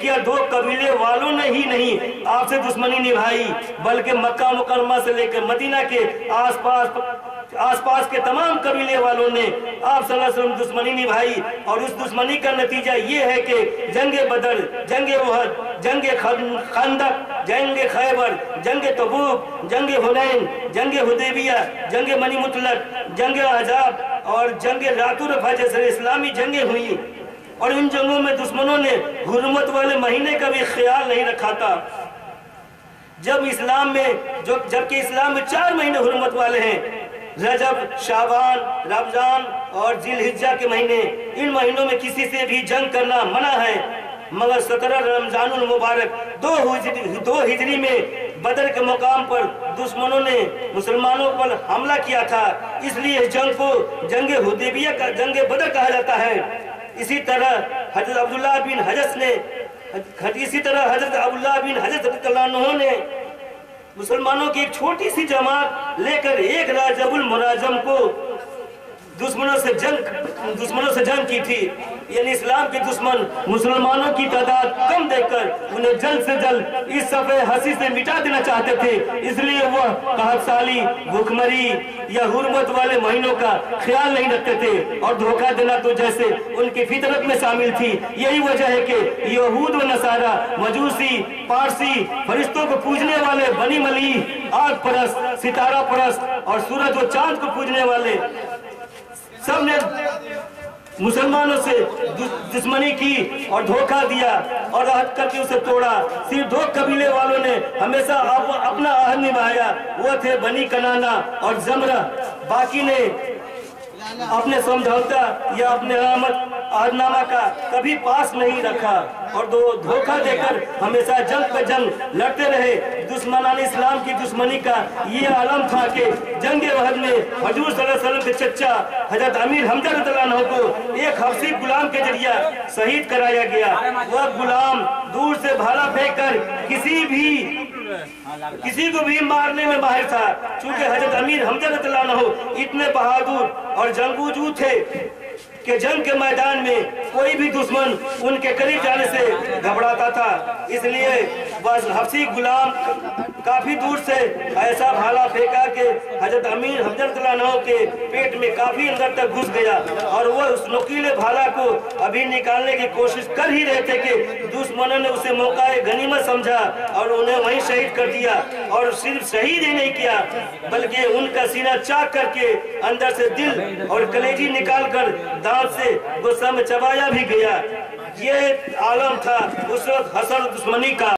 ایک یا دو قبیلے والوں نے ہی نہیں آپ سے دشمنی نبھائی، بلکہ مکہ مکرمہ سے لے کر مدینہ کے آس پاس کے تمام قبیلے والوں نے آپ صلی اللہ علیہ وسلم دشمنی نبھائی، اور اس دشمنی کا نتیجہ یہ ہے کہ جنگ بدر، جنگ احد، جنگ خندق، جنگ خیبر، جنگ تبوک، جنگ حنین، جنگ حدیبیہ، جنگ منی مطلق، جنگ احزاب اور جنگ رات الرفع جیسے اسلامی جنگیں ہوئی، اور ان جنگوں میں دشمنوں نے حرمت والے مہینے کا بھی خیال نہیں رکھا تھا۔ جبکہ اسلام میں 4 مہینے حرمت والے ہیں، رجب، شعبان، رمضان اور ذی الحجہ کے مہینے، ان مہینوں میں کسی سے بھی جنگ کرنا منع ہے، مگر 17 رمضان المبارک 2 ہجری میں بدر کے مقام پر دشمنوں نے مسلمانوں پر حملہ کیا تھا، اس لیے اس جنگ کو جنگ حدیبیہ کا جنگ بدر کہا جاتا ہے۔ اسی طرح حضرت عبداللہ بن حجس رضی اللہ عنہ نے مسلمانوں کی ایک چھوٹی سی جماعت لے کر ایک رجب المنظم کو دشمنوں سے جنگ کی تھی، یعنی اسلام کے دشمن مسلمانوں کی تعداد کم دیکھ کر انہیں جلد سے جلد اس صفحے ہستی سے مٹا دینا چاہتے تھے، اس لیے وہ قحط سالی، بھوکمری یا حرمت والے مہینوں کا خیال نہیں رکھتے تھے، اور دھوکہ دینا تو جیسے ان کی فطرت میں شامل تھی۔ یہی وجہ ہے کہ یہود و نصارہ، مجوسی، پارسی، فرشتوں کو پوجنے والے، بنی ملیح، آگ پرست، ستارہ پرست اور سورج و چاند کو پوجنے والے سب نے مسلمانوں سے دشمنی کی اور دھوکہ دیا اور عہد کر کے اسے توڑا۔ صرف 2 قبیلے والوں نے ہمیشہ اپنا عہد نبھایا، وہ تھے بنی کنانہ اور زمرہ، باقی نے اپنے سمجھوتا یا اپنے عہد نامہ کا کبھی پاس نہیں رکھا اور دھوکہ دے کر ہمیشہ جنگ پہ جنگ لڑتے رہے۔ دشمنان اسلام کی دشمنی کا یہ عالم تھا کہ جنگ احد میں حضور صلی اللہ علیہ وسلم کے چچا حضرت امیر حمزہ رضی اللہ عنہ کو ایک حبشی غلام کے ذریعہ شہید کرایا گیا۔ وہ غلام دور سے بھالا پھینک کر کسی کو بھی مارنے میں ماہر تھا، چونکہ حضرت امیر حمزہ رضی اللہ عنہ اتنے بہادر اور جنگجو تھے کہ جنگ کے میدان میں کوئی بھی دشمن ان کے قریب جانے سے گھبراتا تھا، اس لیے بس حبشی غلام کافی دور سے ایسا بھالا پھینکا کہ حضرت امیر حمزہ رضی اللہ عنہ کے پیٹ میں کافی اندر تک گھس گیا، اور وہ اس نوکیلے بھالا کو ابھی نکالنے کی کوشش کر ہی رہے تھے کہ دشمنوں نے اسے موقع غنیمت سمجھا اور انہیں وہیں شہید کر دیا، اور صرف شہید ہی نہیں کیا بلکہ ان کا سینہ چاک کر کے اندر سے دل اور کلیجی نکال کر دانت سے غصہ میں چبایا بھی گیا۔ یہ عالم تھا اس وقت حسد دشمنی کا۔